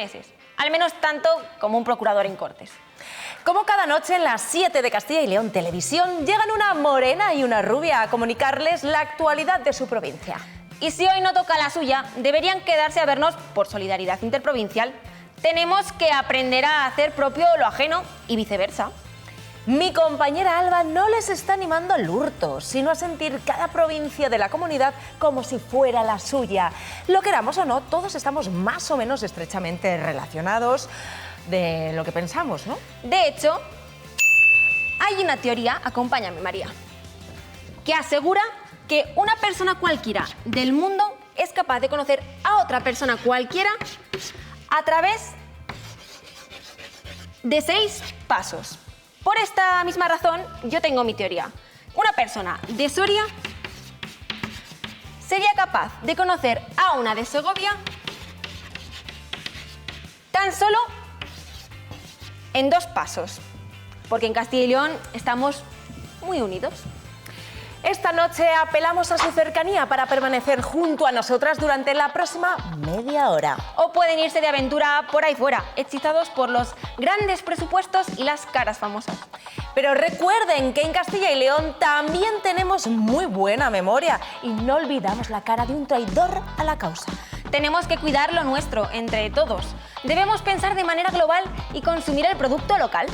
meses, al menos tanto como un procurador en Cortes. Como cada noche en las 7 de Castilla y León Televisión llegan una morena y una rubia a comunicarles la actualidad de su provincia. Y si hoy no toca la suya, deberían quedarse a vernos por solidaridad interprovincial. Tenemos que aprender a hacer propio lo ajeno y viceversa. Mi compañera Alba no les está animando al hurto, sino a sentir cada provincia de la comunidad como si fuera la suya. Lo queramos o no, todos estamos más o menos estrechamente relacionados de lo que pensamos, ¿no? De hecho, hay una teoría, acompáñame María, que asegura que una persona cualquiera del mundo es capaz de conocer a otra persona cualquiera a través de 6 pasos. Por esta misma razón, yo tengo mi teoría. Una persona de Soria sería capaz de conocer a una de Segovia tan solo en 2 pasos, porque en Castilla y León estamos muy unidos. Esta noche apelamos a su cercanía para permanecer junto a nosotras durante la próxima media hora. O pueden irse de aventura por ahí fuera, hechizados por los grandes presupuestos y las caras famosas. Pero recuerden que en Castilla y León también tenemos muy buena memoria y no olvidamos la cara de un traidor a la causa. Tenemos que cuidar lo nuestro entre todos. Debemos pensar de manera global y consumir el producto local.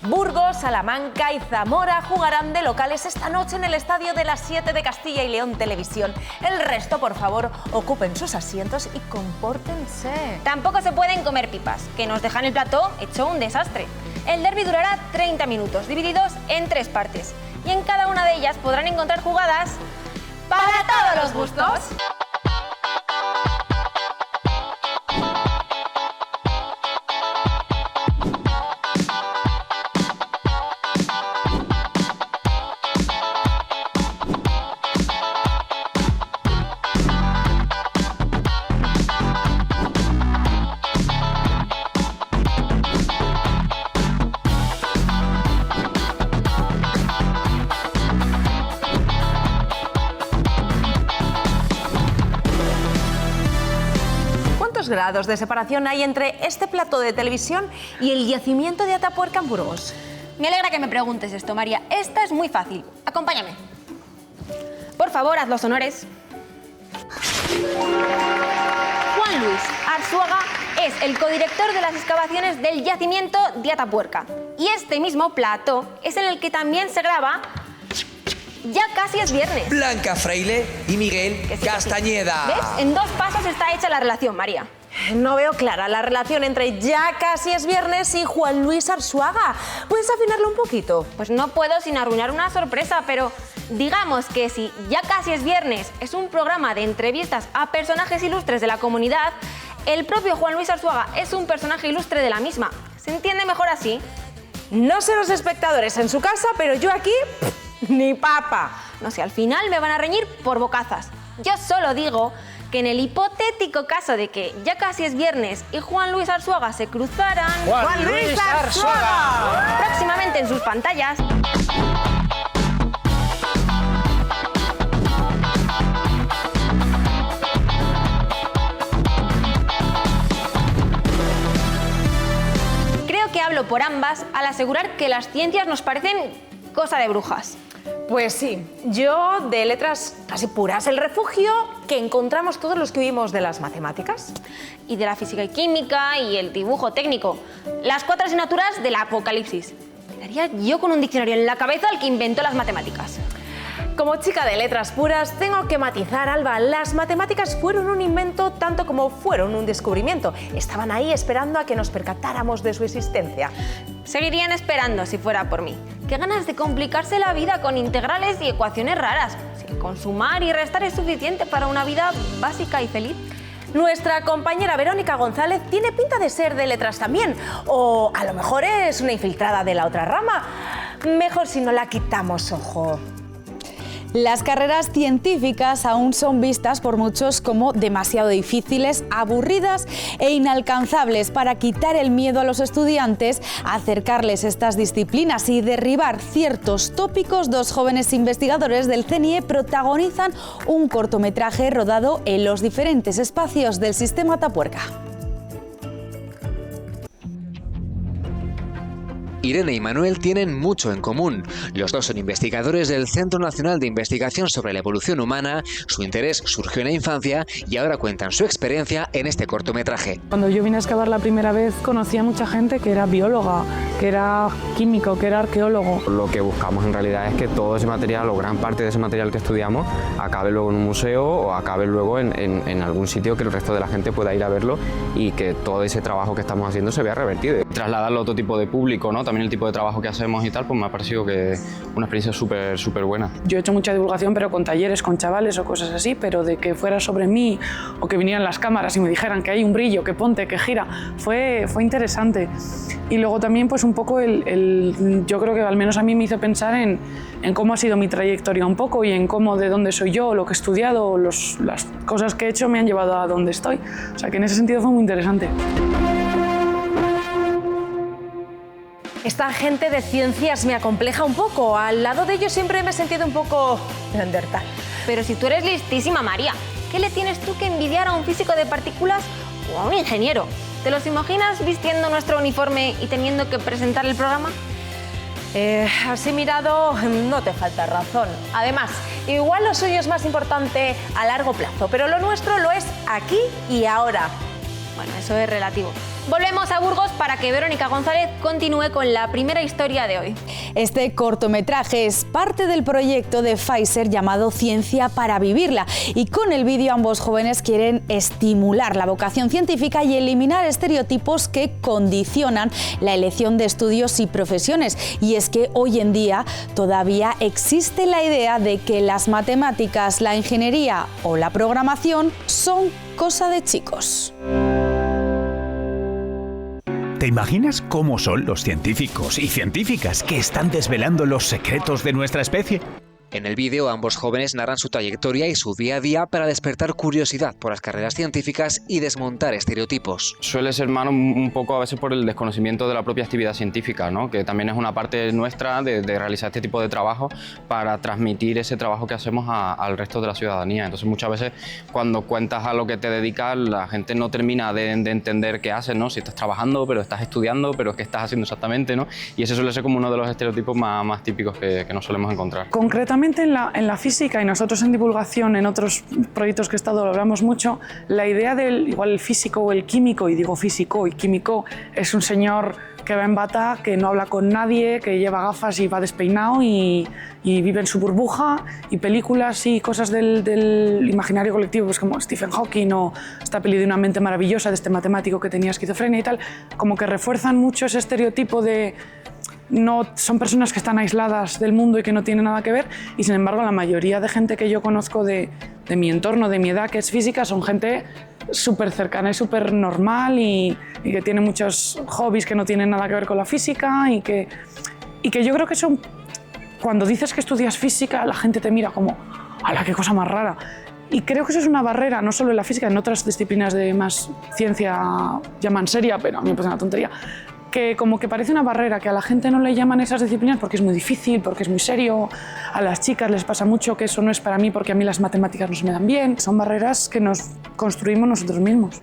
Burgos, Salamanca y Zamora jugarán de locales esta noche en el estadio de las 7 de Castilla y León Televisión. El resto, por favor, ocupen sus asientos y compórtense. Tampoco se pueden comer pipas, que nos dejan el plató hecho un desastre. El derbi durará 30 minutos, divididos en 3 partes. Y en cada una de ellas podrán encontrar jugadas para todos los gustos. ¿Cuántos grados de separación hay entre este plató de televisión y el yacimiento de Atapuerca en Burgos? Me alegra que me preguntes esto, María. Esta es muy fácil. Acompáñame. Por favor, haz los honores. Juan Luis Arzuaga es el codirector de las excavaciones del yacimiento de Atapuerca. Y este mismo plató es en el que también se graba Ya casi es viernes. Blanca Fraile y Miguel Castañeda. ¿Ves? En 2 pasos está hecha la relación, María. No veo clara la relación entre Ya casi es viernes y Juan Luis Arzuaga. ¿Puedes afinarlo un poquito? Pues no puedo sin arruinar una sorpresa, pero digamos que si Ya casi es viernes es un programa de entrevistas a personajes ilustres de la comunidad, el propio Juan Luis Arzuaga es un personaje ilustre de la misma. ¿Se entiende mejor así? No sé los espectadores en su casa, pero yo aquí, ni papa. No sé, al final me van a reñir por bocazas. Yo solo digo que en el hipotético caso de que Ya casi es viernes y Juan Luis Arzuaga se cruzaran... ¡Juan Luis Arzuaga! Próximamente en sus pantallas... Creo que hablo por ambas al asegurar que las ciencias nos parecen cosa de brujas. Pues sí, yo de letras casi puras, el refugio que encontramos todos los que huimos de las matemáticas. Y de la física y química y el dibujo técnico. Las 4 asignaturas del apocalipsis. Quedaría yo con un diccionario en la cabeza al que inventó las matemáticas. Como chica de letras puras, tengo que matizar, Alba. Las matemáticas fueron un invento tanto como fueron un descubrimiento. Estaban ahí esperando a que nos percatáramos de su existencia. Seguirían esperando si fuera por mí. Qué ganas de complicarse la vida con integrales y ecuaciones raras. Si con sumar y restar es suficiente para una vida básica y feliz. Nuestra compañera Verónica González tiene pinta de ser de letras también. O a lo mejor es una infiltrada de la otra rama. Mejor si no la quitamos ojo. Las carreras científicas aún son vistas por muchos como demasiado difíciles, aburridas e inalcanzables. Para quitar el miedo a los estudiantes, acercarles estas disciplinas y derribar ciertos tópicos, 2 jóvenes investigadores del CNIE protagonizan un cortometraje rodado en los diferentes espacios del sistema Atapuerca. Irene y Manuel tienen mucho en común. Los dos son investigadores del Centro Nacional de Investigación sobre la Evolución Humana. Su interés surgió en la infancia y ahora cuentan su experiencia en este cortometraje. Cuando yo vine a excavar la primera vez conocí a mucha gente que era bióloga, que era químico, que era arqueólogo. Lo que buscamos en realidad es que todo ese material o gran parte de ese material que estudiamos acabe luego en un museo o acabe luego en algún sitio que el resto de la gente pueda ir a verlo y que todo ese trabajo que estamos haciendo se vea revertido. Trasladarlo a otro tipo de público, ¿no? También el tipo de trabajo que hacemos y tal, pues me ha parecido que una experiencia súper buena. Yo he hecho mucha divulgación, pero con talleres, con chavales o cosas así, pero de que fuera sobre mí o que vinieran las cámaras y me dijeran que hay un brillo, que ponte, que gira, fue interesante. Y luego también pues un poco yo creo que al menos a mí me hizo pensar en cómo ha sido mi trayectoria un poco y en cómo, de dónde soy yo, lo que he estudiado, las cosas que he hecho me han llevado a donde estoy. O sea que en ese sentido fue muy interesante. Esta gente de ciencias me acompleja un poco. Al lado de ellos siempre me he sentido un poco neandertal. Pero si tú eres listísima, María, ¿qué le tienes tú que envidiar a un físico de partículas o a un ingeniero? ¿Te los imaginas vistiendo nuestro uniforme y teniendo que presentar el programa? Así mirado, no te falta razón. Además, igual lo suyo es más importante a largo plazo, pero lo nuestro lo es aquí y ahora. Bueno, eso es relativo. Volvemos a Burgos para que Verónica González continúe con la primera historia de hoy. Este cortometraje es parte del proyecto de Pfizer llamado Ciencia para Vivirla y con el vídeo ambos jóvenes quieren estimular la vocación científica y eliminar estereotipos que condicionan la elección de estudios y profesiones. Y es que hoy en día todavía existe la idea de que las matemáticas, la ingeniería o la programación son cosa de chicos. ¿Te imaginas cómo son los científicos y científicas que están desvelando los secretos de nuestra especie? En el vídeo, ambos jóvenes narran su trayectoria y su día a día para despertar curiosidad por las carreras científicas y desmontar estereotipos. Suele ser malo un poco a veces por el desconocimiento de la propia actividad científica, ¿no? Que también es una parte nuestra de realizar este tipo de trabajo para transmitir ese trabajo que hacemos al resto de la ciudadanía. Entonces muchas veces cuando cuentas a lo que te dedicas, la gente no termina de entender qué haces, ¿no? Si estás trabajando, pero estás estudiando, pero qué estás haciendo exactamente, ¿no? Y ese suele ser como uno de los estereotipos más típicos que nos solemos encontrar. Concretamente en la física y nosotros en divulgación, en otros proyectos que he estado, lo hablamos mucho, la idea del igual el físico o el químico, y digo físico y químico, es un señor que va en bata, que no habla con nadie, que lleva gafas y va despeinado y vive en su burbuja, y películas y cosas del imaginario colectivo, pues como Stephen Hawking o esta peli de Una mente maravillosa de este matemático que tenía esquizofrenia y tal, como que refuerzan mucho ese estereotipo de no son personas que están aisladas del mundo y que no tienen nada que ver, y sin embargo la mayoría de gente que yo conozco de mi entorno, de mi edad, que es física, son gente súper cercana y súper normal y que tiene muchos hobbies que no tienen nada que ver con la física y que yo creo que eso, cuando dices que estudias física, la gente te mira como ¡hala, qué cosa más rara! Y creo que eso es una barrera, no solo en la física, en otras disciplinas de más ciencia llaman seria, pero a mí me parece una tontería, que como que parece una barrera, que a la gente no le llaman esas disciplinas porque es muy difícil, porque es muy serio. A las chicas les pasa mucho que eso no es para mí porque a mí las matemáticas no se me dan bien. Son barreras que nos construimos nosotros mismos.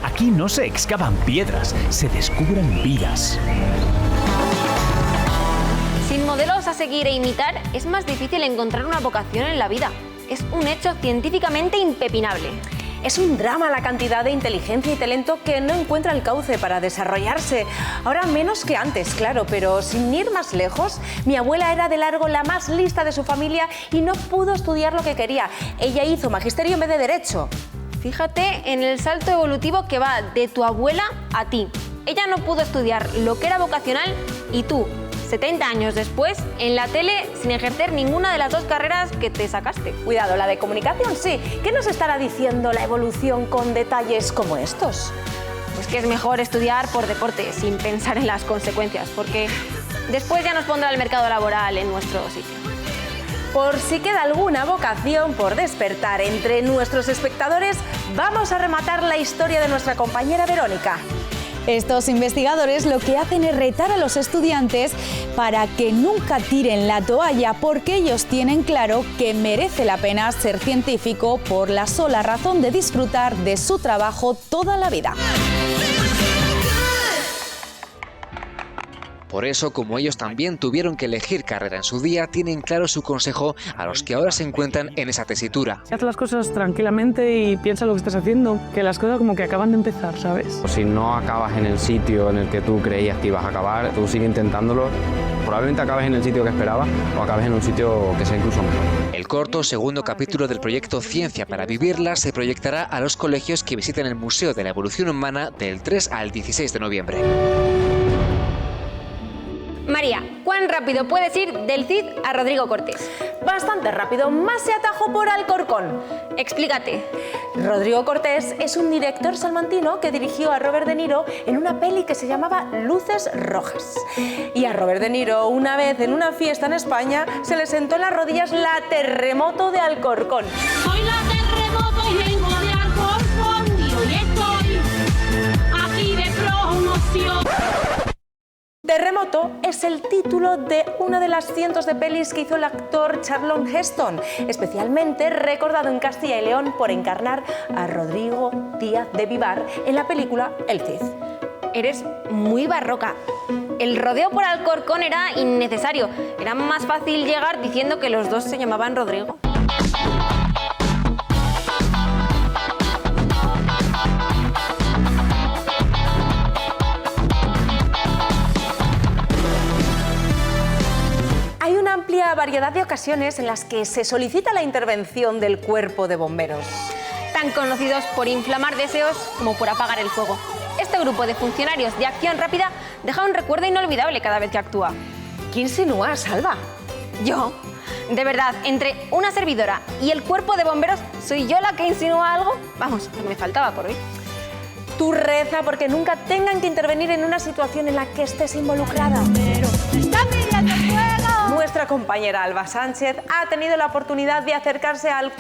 Aquí no se excavan piedras, se descubren vidas. Sin modelos a seguir e imitar, es más difícil encontrar una vocación en la vida. Es un hecho científicamente impepinable. Es un drama la cantidad de inteligencia y talento que no encuentra el cauce para desarrollarse. Ahora menos que antes, claro, pero sin ir más lejos, mi abuela era de largo la más lista de su familia y no pudo estudiar lo que quería. Ella hizo magisterio en vez de derecho. Fíjate en el salto evolutivo que va de tu abuela a ti. Ella no pudo estudiar lo que era vocacional y tú, 70 años después, en la tele sin ejercer ninguna de las dos carreras que te sacaste. Cuidado, la de comunicación sí. ¿Qué nos estará diciendo la evolución con detalles como estos? Pues que es mejor estudiar por deporte, sin pensar en las consecuencias, porque después ya nos pondrá el mercado laboral en nuestro sitio. Por si queda alguna vocación por despertar entre nuestros espectadores, vamos a rematar la historia de nuestra compañera Verónica. Estos investigadores lo que hacen es retar a los estudiantes para que nunca tiren la toalla, porque ellos tienen claro que merece la pena ser científico por la sola razón de disfrutar de su trabajo toda la vida. Por eso, como ellos también tuvieron que elegir carrera en su día, tienen claro su consejo a los que ahora se encuentran en esa tesitura. Haz las cosas tranquilamente y piensa lo que estás haciendo, que las cosas como que acaban de empezar, ¿sabes? Si no acabas en el sitio en el que tú creías que ibas a acabar, tú sigue intentándolo. Probablemente acabes en el sitio que esperabas o acabes en un sitio que sea incluso mejor. El corto, segundo capítulo del proyecto Ciencia para Vivirla, se proyectará a los colegios que visiten el Museo de la Evolución Humana del 3 al 16 de noviembre. María, ¿cuán rápido puedes ir del Cid a Rodrigo Cortés? Bastante rápido, más se atajó por Alcorcón. Explícate. Rodrigo Cortés es un director salmantino que dirigió a Robert De Niro en una peli que se llamaba Luces Rojas. Y a Robert De Niro, una vez en una fiesta en España, se le sentó en las rodillas la terremoto de Alcorcón. Soy la terremoto y vengo de Alcorcón y hoy estoy aquí de promoción. Terremoto es el título de una de las cientos de pelis que hizo el actor Charlton Heston, especialmente recordado en Castilla y León por encarnar a Rodrigo Díaz de Vivar en la película El Cid. Eres muy barroca. El rodeo por Alcorcón era innecesario. Era más fácil llegar diciendo que los dos se llamaban Rodrigo. Hay una amplia variedad de ocasiones en las que se solicita la intervención del cuerpo de bomberos. Tan conocidos por inflamar deseos como por apagar el fuego. Este grupo de funcionarios de acción rápida deja un recuerdo inolvidable cada vez que actúa. ¿Qué insinúas, Alba? Yo, de verdad, entre una servidora y el cuerpo de bomberos, ¿soy yo la que insinúa algo? Vamos, me faltaba por hoy. Tú reza porque nunca tengan que intervenir en una situación en la que estés involucrada. Nuestra compañera Alba Sánchez ha tenido la oportunidad de acercarse al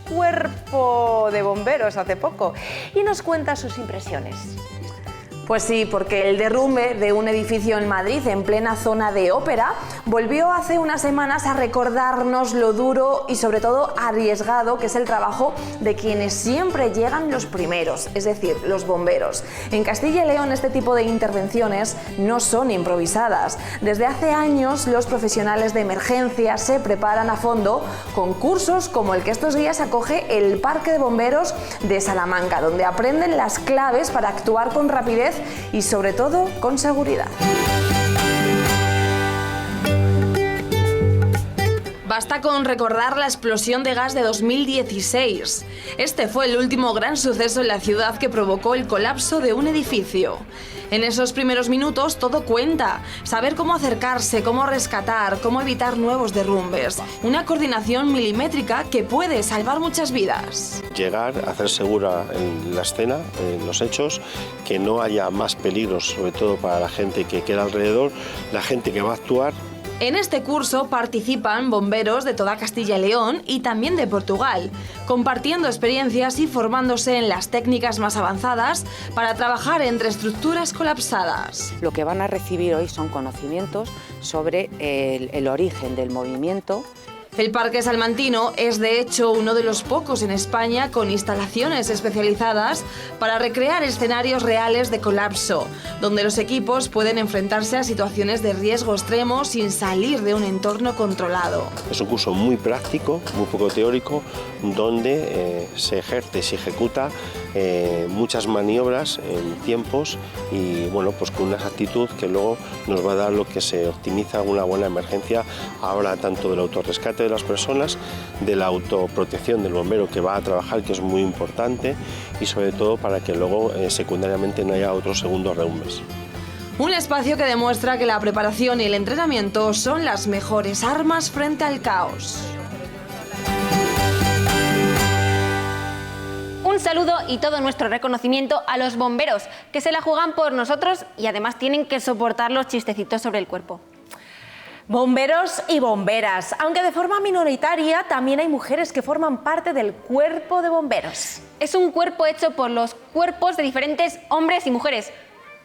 cuerpo de bomberos hace poco y nos cuenta sus impresiones. Pues sí, porque el derrumbe de un edificio en Madrid, en plena zona de ópera, volvió hace unas semanas a recordarnos lo duro y sobre todo arriesgado que es el trabajo de quienes siempre llegan los primeros, es decir, los bomberos. En Castilla y León este tipo de intervenciones no son improvisadas. Desde hace años los profesionales de emergencia se preparan a fondo con cursos como el que estos días acoge el Parque de Bomberos de Salamanca, donde aprenden las claves para actuar con rapidez y sobre todo con seguridad. Basta con recordar la explosión de gas de 2016. Este fue el último gran suceso en la ciudad que provocó el colapso de un edificio. En esos primeros minutos todo cuenta. Saber cómo acercarse, cómo rescatar, cómo evitar nuevos derrumbes. Una coordinación milimétrica que puede salvar muchas vidas. Llegar a hacer segura en la escena, en los hechos, que no haya más peligros, sobre todo para la gente que queda alrededor, la gente que va a actuar. En este curso participan bomberos de toda Castilla y León y también de Portugal, compartiendo experiencias y formándose en las técnicas más avanzadas para trabajar entre estructuras colapsadas. Lo que van a recibir hoy son conocimientos sobre el origen del movimiento. El Parque Salmantino es de hecho uno de los pocos en España con instalaciones especializadas para recrear escenarios reales de colapso, donde los equipos pueden enfrentarse a situaciones de riesgo extremo sin salir de un entorno controlado. Es un curso muy práctico, muy poco teórico, donde se ejerce, se ejecuta muchas maniobras en tiempos y bueno, pues con una actitud que luego nos va a dar lo que se optimiza una buena emergencia, ahora tanto del autorrescate de las personas, de la autoprotección del bombero que va a trabajar, que es muy importante, y sobre todo para que luego secundariamente no haya otros segundos derrumbes. Un espacio que demuestra que la preparación y el entrenamiento son las mejores armas frente al caos. Un saludo y todo nuestro reconocimiento a los bomberos, que se la juegan por nosotros y además tienen que soportar los chistecitos sobre el cuerpo. Bomberos y bomberas, aunque de forma minoritaria, también hay mujeres que forman parte del cuerpo de bomberos. Es un cuerpo hecho por los cuerpos de diferentes hombres y mujeres,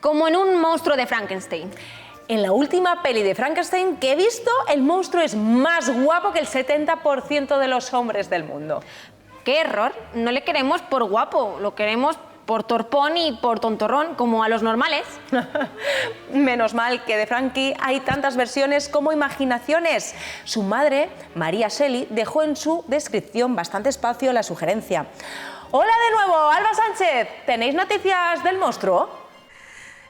como en un monstruo de Frankenstein. En la última peli de Frankenstein que he visto, el monstruo es más guapo que el 70% de los hombres del mundo. ¡Qué error! No le queremos por guapo, lo queremos por torpón y por tontorrón, como a los normales. Menos mal que de Frankie hay tantas versiones como imaginaciones. Su madre, María Shelley, dejó en su descripción bastante espacio a la sugerencia. Hola de nuevo, Alba Sánchez. ¿Tenéis noticias del monstruo?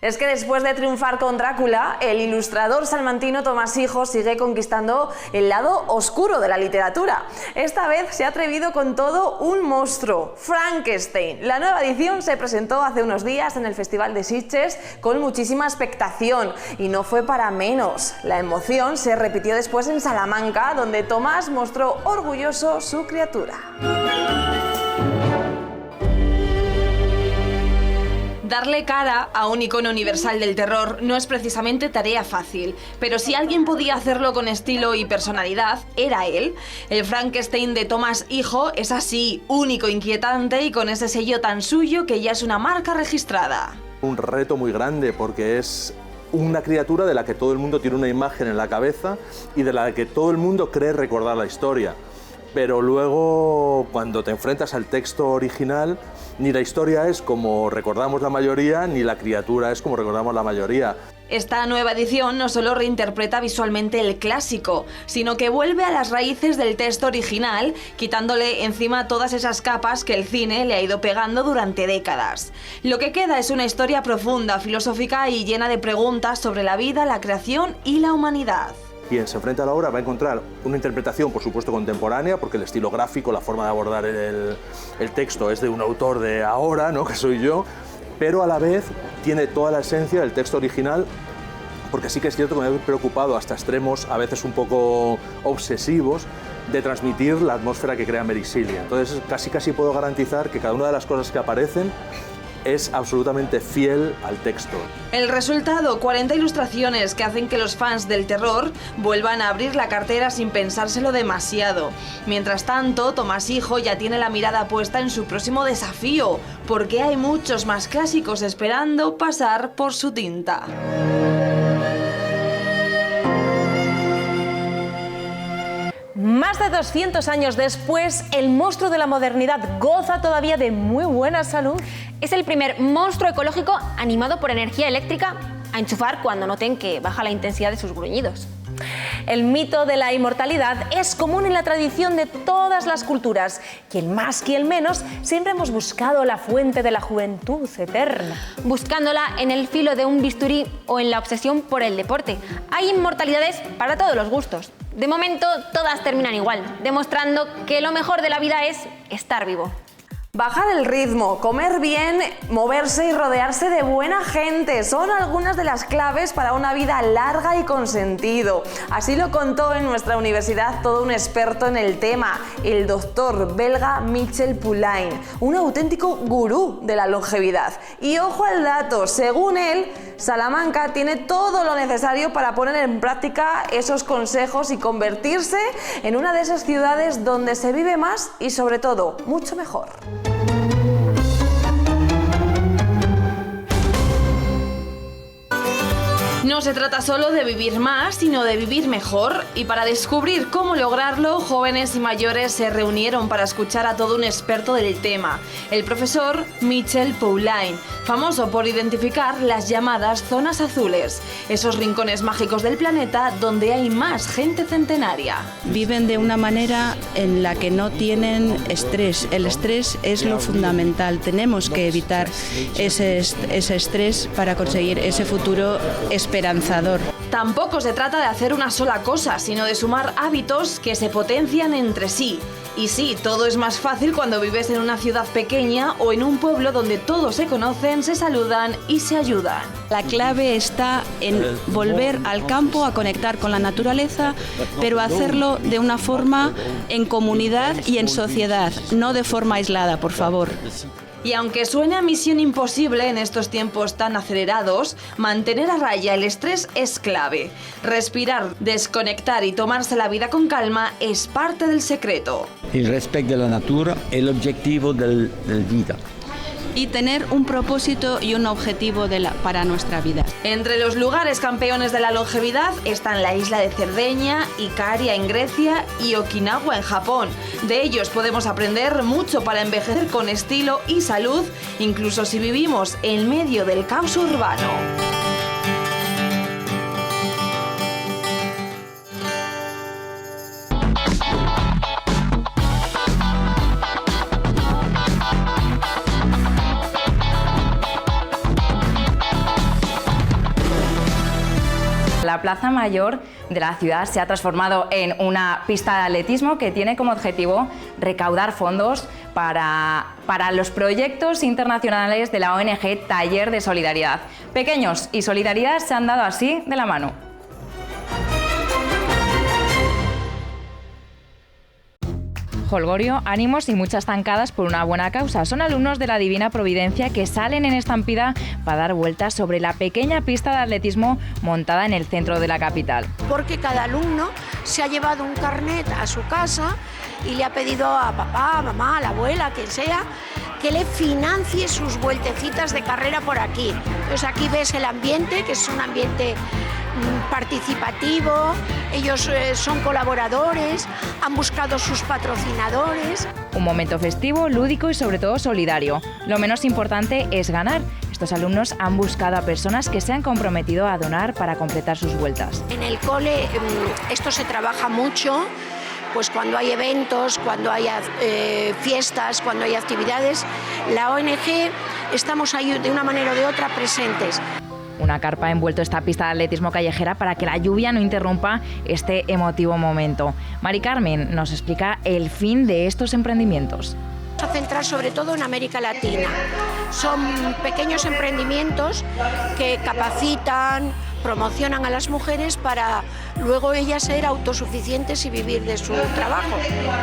Es que después de triunfar con Drácula, el ilustrador salmantino Tomás Hijo sigue conquistando el lado oscuro de la literatura. Esta vez se ha atrevido con todo un monstruo, Frankenstein. La nueva edición se presentó hace unos días en el Festival de Sitges con muchísima expectación y no fue para menos. La emoción se repitió después en Salamanca, donde Tomás mostró orgulloso su criatura. Darle cara a un icono universal del terror no es precisamente tarea fácil, pero si alguien podía hacerlo con estilo y personalidad, era él. El Frankenstein de Tomás Hijo es así, único, inquietante y con ese sello tan suyo que ya es una marca registrada. Un reto muy grande porque es una criatura de la que todo el mundo tiene una imagen en la cabeza y de la que todo el mundo cree recordar la historia. Pero luego, cuando te enfrentas al texto original, ni la historia es como recordamos la mayoría, ni la criatura es como recordamos la mayoría. Esta nueva edición no solo reinterpreta visualmente el clásico, sino que vuelve a las raíces del texto original, quitándole encima todas esas capas que el cine le ha ido pegando durante décadas. Lo que queda es una historia profunda, filosófica y llena de preguntas sobre la vida, la creación y la humanidad. Quien se enfrenta a la obra va a encontrar una interpretación, por supuesto, contemporánea, porque el estilo gráfico, la forma de abordar el texto es de un autor de ahora, ¿no?, que soy yo, pero a la vez tiene toda la esencia del texto original, porque sí que es cierto que me he preocupado hasta extremos, a veces un poco obsesivos, de transmitir la atmósfera que crea Mary Shelley. Entonces casi puedo garantizar que cada una de las cosas que aparecen es absolutamente fiel al texto. El resultado, 40 ilustraciones que hacen que los fans del terror vuelvan a abrir la cartera sin pensárselo demasiado. Mientras tanto, Tomás Hijo ya tiene la mirada puesta en su próximo desafío, porque hay muchos más clásicos esperando pasar por su tinta. Más de 200 años después, el monstruo de la modernidad goza todavía de muy buena salud. Es el primer monstruo ecológico animado por energía eléctrica a enchufar cuando noten que baja la intensidad de sus gruñidos. El mito de la inmortalidad es común en la tradición de todas las culturas. Quien más, quien menos, siempre hemos buscado la fuente de la juventud eterna. Buscándola en el filo de un bisturí o en la obsesión por el deporte. Hay inmortalidades para todos los gustos. De momento, todas terminan igual, demostrando que lo mejor de la vida es estar vivo. Bajar el ritmo, comer bien, moverse y rodearse de buena gente son algunas de las claves para una vida larga y con sentido. Así lo contó en nuestra universidad todo un experto en el tema, el doctor belga Michel Poulain, un auténtico gurú de la longevidad. Y ojo al dato, según él, Salamanca tiene todo lo necesario para poner en práctica esos consejos y convertirse en una de esas ciudades donde se vive más y sobre todo mucho mejor. No se trata solo de vivir más, sino de vivir mejor, y para descubrir cómo lograrlo, jóvenes y mayores se reunieron para escuchar a todo un experto del tema, el profesor Michel Poulain, famoso por identificar las llamadas zonas azules, esos rincones mágicos del planeta donde hay más gente centenaria. Viven de una manera en la que no tienen estrés. El estrés es lo fundamental. Tenemos que evitar ese estrés para conseguir ese futuro esperanzador. Tampoco se trata de hacer una sola cosa, sino de sumar hábitos que se potencian entre sí. Y sí, todo es más fácil cuando vives en una ciudad pequeña o en un pueblo donde todos se conocen, se saludan y se ayudan. La clave está en volver al campo, a conectar con la naturaleza, pero hacerlo de una forma en comunidad y en sociedad, no de forma aislada, por favor. Y aunque suene a misión imposible en estos tiempos tan acelerados, mantener a raya el estrés es clave. Respirar, desconectar y tomarse la vida con calma es parte del secreto. El respeto de la natura es el objetivo de la vida. y tener un propósito y un objetivo para nuestra vida. Entre los lugares campeones de la longevidad están la isla de Cerdeña, Ikaria en Grecia y Okinawa en Japón. De ellos podemos aprender mucho para envejecer con estilo y salud, incluso si vivimos en medio del caos urbano. La Plaza Mayor de la ciudad se ha transformado en una pista de atletismo que tiene como objetivo recaudar fondos para los proyectos internacionales de la ONG Taller de Solidaridad. Pequeños y solidaridad se han dado así de la mano. Holgorio, ánimos y muchas zancadas por una buena causa. Son alumnos de la Divina Providencia que salen en estampida para dar vueltas sobre la pequeña pista de atletismo montada en el centro de la capital. Porque cada alumno se ha llevado un carnet a su casa y le ha pedido a papá, a mamá, a la abuela, a quien sea, que le financie sus vueltecitas de carrera por aquí. Entonces aquí ves el ambiente, que es un ambiente participativo, ellos son colaboradores, han buscado sus patrocinadores. Un momento festivo, lúdico y sobre todo solidario. Lo menos importante es ganar. Estos alumnos han buscado a personas que se han comprometido a donar para completar sus vueltas. En el cole esto se trabaja mucho, pues cuando hay eventos, cuando hay fiestas, cuando hay actividades, la ONG estamos ahí de una manera o de otra presentes. Una carpa ha envuelto esta pista de atletismo callejera para que la lluvia no interrumpa este emotivo momento. Mari Carmen nos explica el fin de estos emprendimientos. A centrar sobre todo en América Latina. Son pequeños emprendimientos que capacitan, promocionan a las mujeres para luego ellas ser autosuficientes y vivir de su trabajo.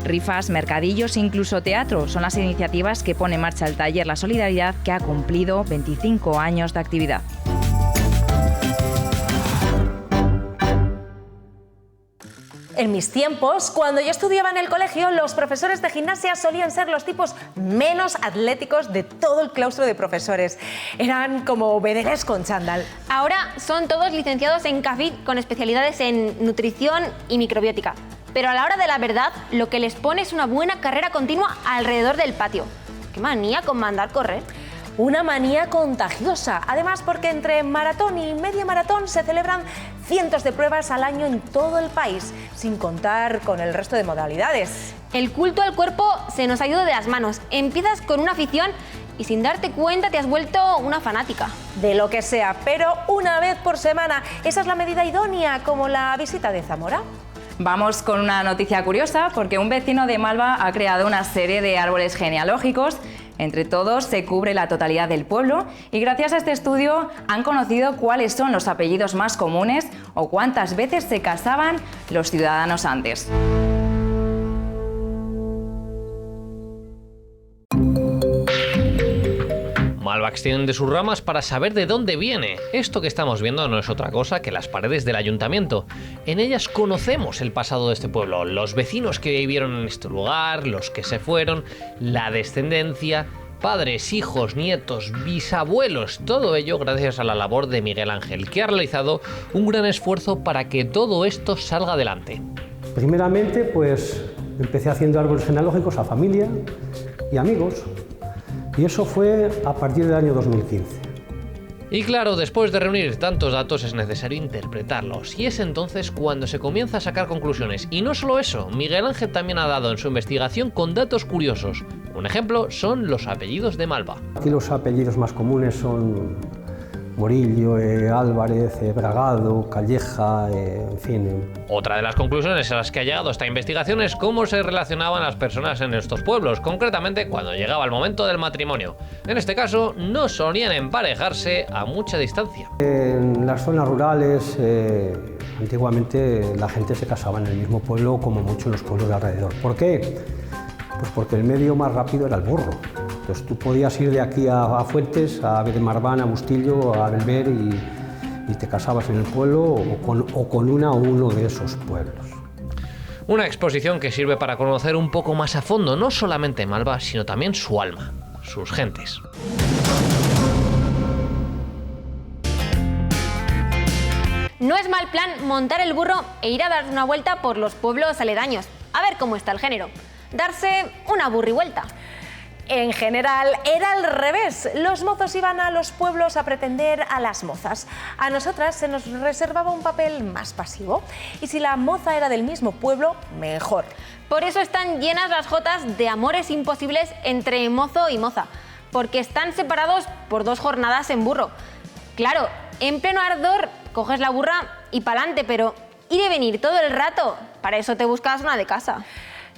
Rifas, mercadillos e incluso teatro son las iniciativas que pone en marcha el taller La Solidaridad, que ha cumplido 25 años de actividad. En mis tiempos, cuando yo estudiaba en el colegio, los profesores de gimnasia solían ser los tipos menos atléticos de todo el claustro de profesores. Eran como bebés con chándal. Ahora son todos licenciados en CAFID con especialidades en nutrición y microbiótica. Pero a la hora de la verdad, lo que les pone es una buena carrera continua alrededor del patio. ¡Qué manía con mandar correr! Una manía contagiosa, además porque entre maratón y media maratón se celebran cientos de pruebas al año en todo el país, sin contar con el resto de modalidades. El culto al cuerpo se nos ha ido de las manos. Empiezas con una afición y sin darte cuenta te has vuelto una fanática. De lo que sea, pero una vez por semana. Esa es la medida idónea, como la visita de Zamora. Vamos con una noticia curiosa, porque un vecino de Malva ha creado una serie de árboles genealógicos. Entre todos se cubre la totalidad del pueblo y gracias a este estudio han conocido cuáles son los apellidos más comunes o cuántas veces se casaban los ciudadanos antes. Malva extiende sus ramas para saber de dónde viene. Esto que estamos viendo no es otra cosa que las paredes del ayuntamiento. En ellas conocemos el pasado de este pueblo, los vecinos que vivieron en este lugar, los que se fueron, la descendencia, padres, hijos, nietos, bisabuelos, todo ello gracias a la labor de Miguel Ángel, que ha realizado un gran esfuerzo para que todo esto salga adelante. Primeramente, pues empecé haciendo árboles genealógicos a familia y amigos. Y eso fue a partir del año 2015. Y claro, después de reunir tantos datos es necesario interpretarlos, y es entonces cuando se comienza a sacar conclusiones. Y no solo eso, Miguel Ángel también ha dado en su investigación con datos curiosos. Un ejemplo son los apellidos de Malva. Aquí los apellidos más comunes son Morillo, Álvarez, Bragado, Calleja, en fin. Otra de las conclusiones a las que ha llegado esta investigación es cómo se relacionaban las personas en estos pueblos, concretamente cuando llegaba el momento del matrimonio. En este caso, no solían emparejarse a mucha distancia. En las zonas rurales, antiguamente la gente se casaba en el mismo pueblo, como mucho en los pueblos de alrededor. ¿Por qué? Pues porque el medio más rápido era el burro. Entonces tú podías ir de aquí a Fuentes, a Marván, a Bustillo, a Belver y te casabas en el pueblo o con una o uno de esos pueblos. Una exposición que sirve para conocer un poco más a fondo no solamente Malva, sino también su alma, sus gentes. No es mal plan montar el burro e ir a dar una vuelta por los pueblos aledaños, a ver cómo está el género. Darse una burrivuelta. En general era al revés. Los mozos iban a los pueblos a pretender a las mozas. A nosotras se nos reservaba un papel más pasivo. Y si la moza era del mismo pueblo, mejor. Por eso están llenas las jotas de amores imposibles entre mozo y moza, porque están separados por 2 jornadas en burro. Claro, en pleno ardor coges la burra y pa'lante, pero ir y venir todo el rato, para eso te buscas una de casa.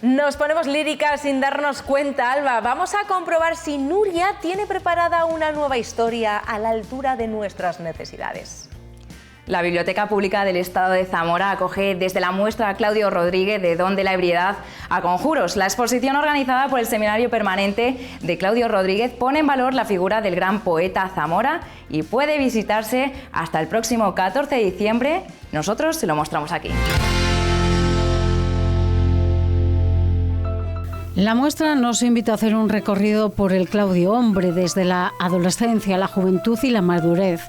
Nos ponemos líricas sin darnos cuenta, Alba. Vamos a comprobar si Nuria tiene preparada una nueva historia a la altura de nuestras necesidades. La Biblioteca Pública del Estado de Zamora acoge desde la muestra Claudio Rodríguez de Don de la Ebriedad a Conjuros. La exposición organizada por el Seminario Permanente de Claudio Rodríguez pone en valor la figura del gran poeta Zamora y puede visitarse hasta el próximo 14 de diciembre. Nosotros se lo mostramos aquí. La muestra nos invita a hacer un recorrido por el Claudio hombre, desde la adolescencia, la juventud y la madurez.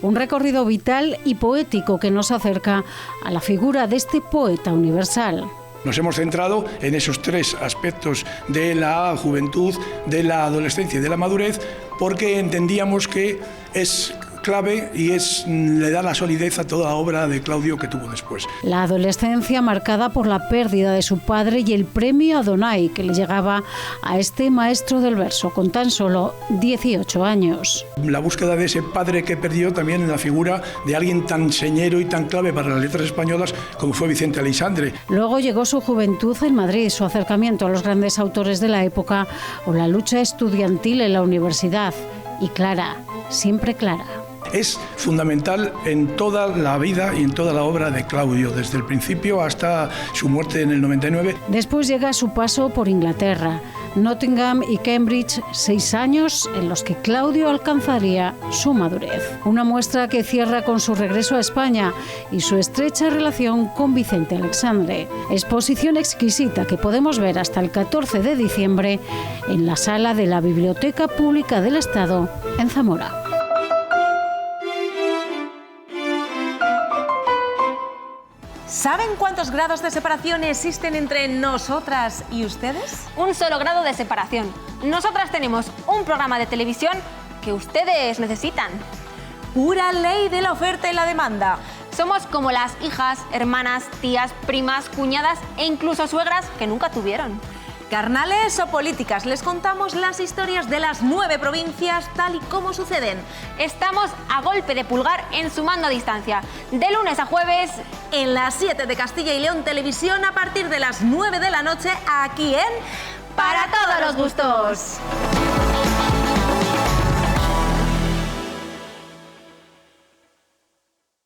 Un recorrido vital y poético que nos acerca a la figura de este poeta universal. Nos hemos centrado en esos 3 aspectos de la juventud, de la adolescencia y de la madurez, porque entendíamos que es clave y le da la solidez a toda obra de Claudio que tuvo después. La adolescencia marcada por la pérdida de su padre y el premio Adonai que le llegaba a este maestro del verso con tan solo 18 años. La búsqueda de ese padre que perdió también en la figura de alguien tan señero y tan clave para las letras españolas como fue Vicente Aleixandre. Luego llegó su juventud en Madrid, su acercamiento a los grandes autores de la época o la lucha estudiantil en la universidad. Y Clara, siempre Clara. Es fundamental en toda la vida y en toda la obra de Claudio, desde el principio hasta su muerte en el 99. Después llega su paso por Inglaterra, Nottingham y Cambridge, 6 años en los que Claudio alcanzaría su madurez. Una muestra que cierra con su regreso a España y su estrecha relación con Vicente Aleixandre. Exposición exquisita que podemos ver hasta el 14 de diciembre en la sala de la Biblioteca Pública del Estado en Zamora. ¿Saben cuántos grados de separación existen entre nosotras y ustedes? Un solo grado de separación. Nosotras tenemos un programa de televisión que ustedes necesitan. Pura ley de la oferta y la demanda. Somos como las hijas, hermanas, tías, primas, cuñadas e incluso suegras que nunca tuvieron. Carnales o políticas, les contamos las historias de las 9 provincias tal y como suceden. Estamos a golpe de pulgar en Sumando a Distancia, de lunes a jueves, en las 7 de Castilla y León Televisión a partir de las 9 de la noche, aquí en Para Todos los Gustos.